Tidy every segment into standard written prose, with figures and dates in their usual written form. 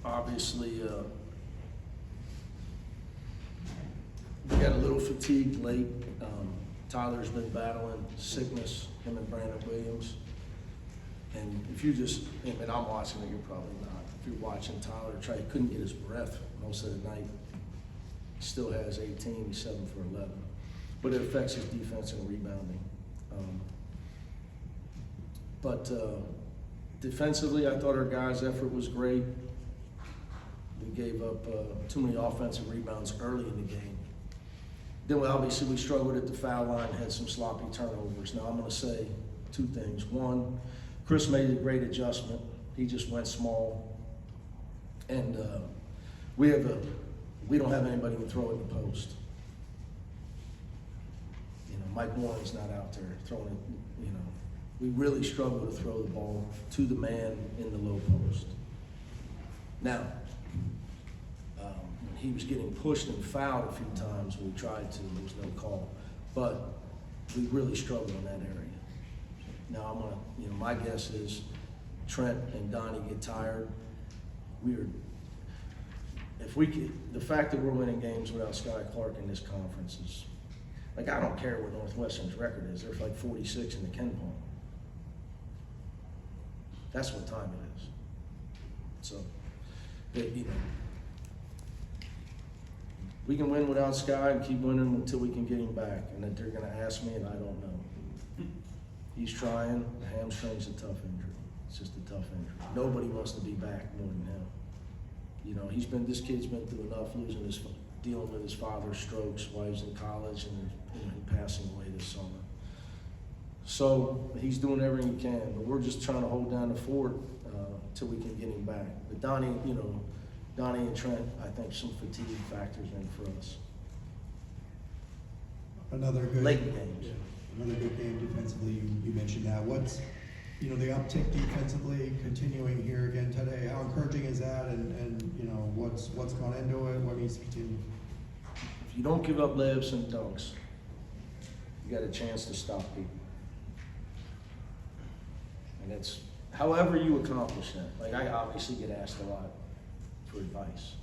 obviously, we got a little fatigued late. Tyler's been battling sickness, him and Brandon Williams. And if you just, and I'm watching it, you're probably not. If you're watching Tyler, he couldn't get his breath most of the night. He still has 18, he's 7 for 11. But it affects his defense and rebounding. But defensively, I thought our guys' effort was great. We gave up too many offensive rebounds early in the game. Then obviously we struggled at the foul line, had some sloppy turnovers. Now I'm gonna say two things. One, Chris made a great adjustment. He just went small. And we don't have anybody to throw in the post. You know, Mike Warren's not out there throwing it, you know. We really struggle to throw the ball to the man in the low post. Now, he was getting pushed and fouled a few times when we tried to, there was no call. But we really struggled in that area. Now I'm gonna, my guess is Trent and Donnie get tired. The fact that we're winning games without Sky Clark in this conference is, like, I don't care what Northwestern's record is. They're like 46 in the Ken Palm. That's what time it is. So, we can win without Sky and keep winning until we can get him back. And that they're going to ask me, and I don't know. He's trying. The hamstring's a tough injury. It's just a tough injury. Nobody wants to be back more than him. You know, this kid's been through enough, dealing with his father's strokes while he was in college and passing away this summer. So he's doing everything he can, but we're just trying to hold down the fort till we can get him back. But Donnie and Trent, I think some fatigue factors in for us. Another good late games. Yeah, another good game defensively. You mentioned that. What's the uptick defensively continuing here again today? How encouraging is that? And what's gone into it? What needs to continue? If you don't give up layups and dunks, you got a chance to stop people. And it's however you accomplish that. Like, I obviously get asked a lot for advice.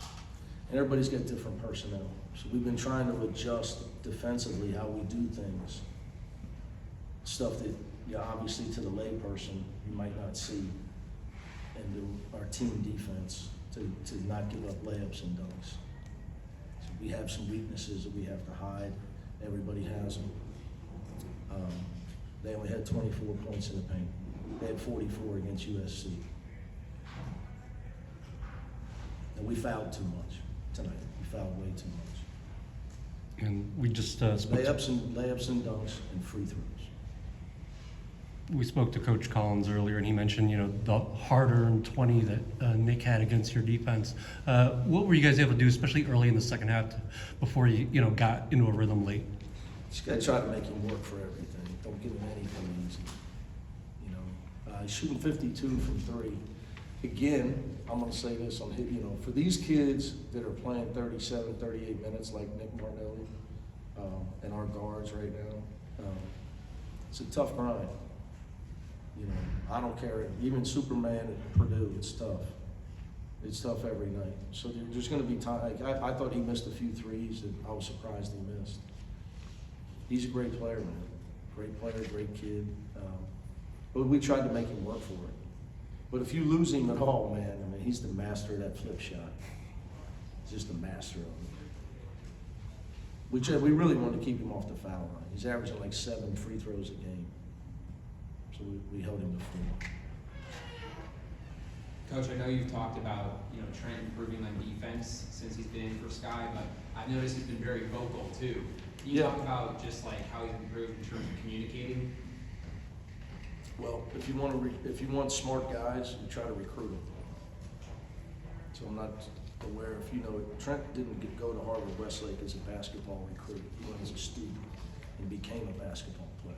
And everybody's got different personnel. So we've been trying to adjust defensively how we do things. Stuff that, obviously to the lay person, you might not see. And to our team defense to not give up layups and dunks. So we have some weaknesses that we have to hide. Everybody has them. They only had 24 points in the paint. They had 44 against USC. And we fouled too much tonight. We fouled way too much. And we just layups and dunks and free throws. We spoke to Coach Collins earlier, and he mentioned, the harder 20 that Nick had against your defense. What were you guys able to do, especially early in the second half, before you got into a rhythm late? Just gotta try to make him work for everything. Don't give him anything easy. He's shooting 52 from 3. Again, I'm gonna say this on him. For these kids that are playing 37, 38 minutes like Nick Marnelli and our guards right now, it's a tough grind. I don't care. Even Superman at Purdue, it's tough. It's tough every night. So there's going to be time. I thought he missed a few threes that I was surprised he missed. He's a great player, man. Great player, great kid. But we tried to make him work for it. But if you lose him at all, man, he's the master of that flip shot. He's just the master of it. We really wanted to keep him off the foul line. He's averaging like 7 free throws a game. So we held him to 4. Coach, I know you've talked about Trent improving on defense since he's been in for Sky, but I've noticed he's been very vocal too. Can you talk about just like how he's improved in terms of communicating? Well, if you want smart guys, you try to recruit them. So I'm not aware if Trent didn't go to Harvard Westlake as a basketball recruit. He went as a student and became a basketball player.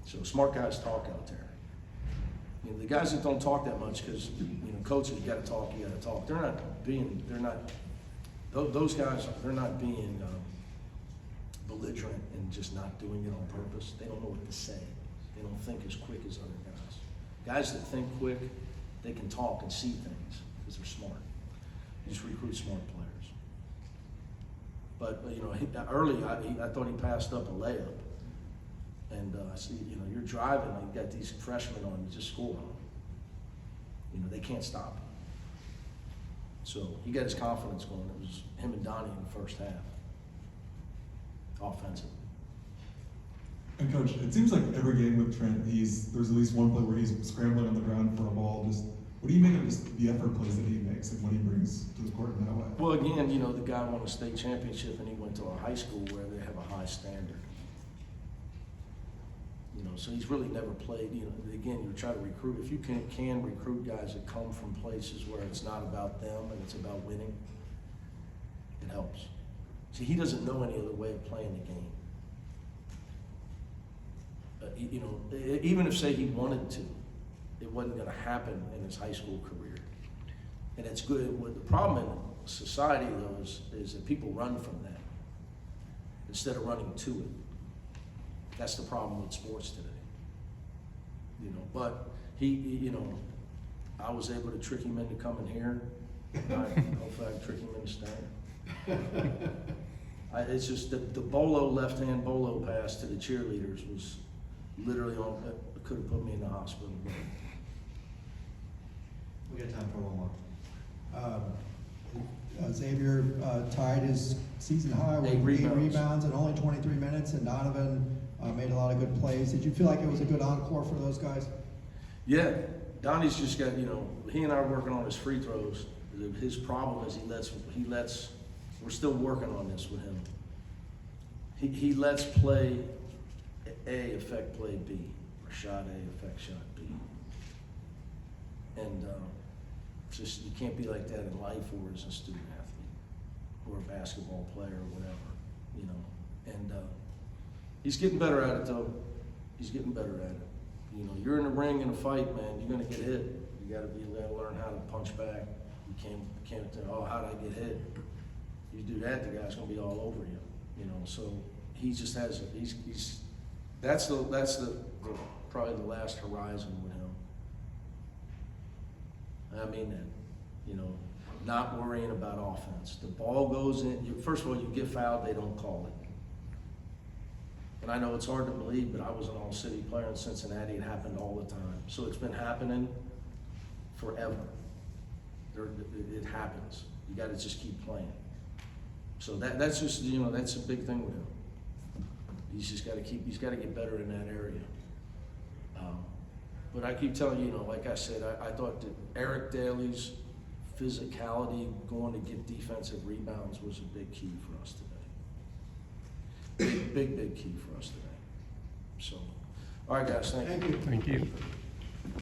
So smart guys talk out there. The guys that don't talk that much, because coaches, you got to talk. Those guys, they're not being belligerent and just not doing it on purpose. They don't know what to say. They don't think as quick as other guys. Guys that think quick, they can talk and see things. because they're smart. You just recruit smart players. But, you know, early, I thought he passed up a layup. And I see, you know, you're driving, and you got these freshmen on, you just score on them. You know, they can't stop him. So he got his confidence going. It was him and Donnie in the first half, offensively. And Coach, it seems like every game with Trent, there's at least one play where he's scrambling on the ground for a ball. Just what do you make of just the effort plays that he makes and what he brings to the court in that way? Well, again, you know, the guy won a state championship, and he went to a high school where they have a high standard. You know, so he's really never played, you know, again, you try to recruit, if you can recruit guys that come from places where it's not about them and it's about winning, it helps. See, he doesn't know any other way of playing the game. You know, even if, say, he wanted to, it wasn't gonna happen in his high school career. And it's good, what the problem in society though is that people run from that instead of running to it. That's the problem with sports today. You know, but you know, I was able to trick him into coming here. Hopefully I can trick him into staying. It's just the bolo, left-hand bolo pass to the cheerleaders was literally on, could have put me in the hospital. We got time for one more. Xavier tied his season high with 8 rebounds in only 23 minutes, and Donovan made a lot of good plays. Did you feel like it was a good encore for those guys? Yeah, Donnie's just got, you know, he and I are working on his free throws. His problem is he lets, we're still working on this with him. He lets play A affect play B, or shot A affect shot B. And just, you can't be like that in life or as a student athlete or a basketball player or whatever, you know. And he's getting better at it though. He's getting better at it. You know, you're in the ring in a fight, man, you're gonna get hit. You gotta learn how to punch back. You can't think, oh, how did I get hit? You do that, the guy's gonna be all over you. You know, so he just has, that's probably the last horizon with him. I mean that, you know, not worrying about offense. The ball goes in, first of all, you get fouled, they don't call it. And I know it's hard to believe, but I was an all-city player in Cincinnati. It happened all the time. So it's been happening forever. It happens. You got to just keep playing. So that's just, you know, that's a big thing with him. He's just got to he's got to get better in that area. But I keep telling you, you know, like I said, I thought that Eric Daly's physicality, going to get defensive rebounds, was a big key for us today. Big key for us today. So, all right, guys, thank you. Thank you.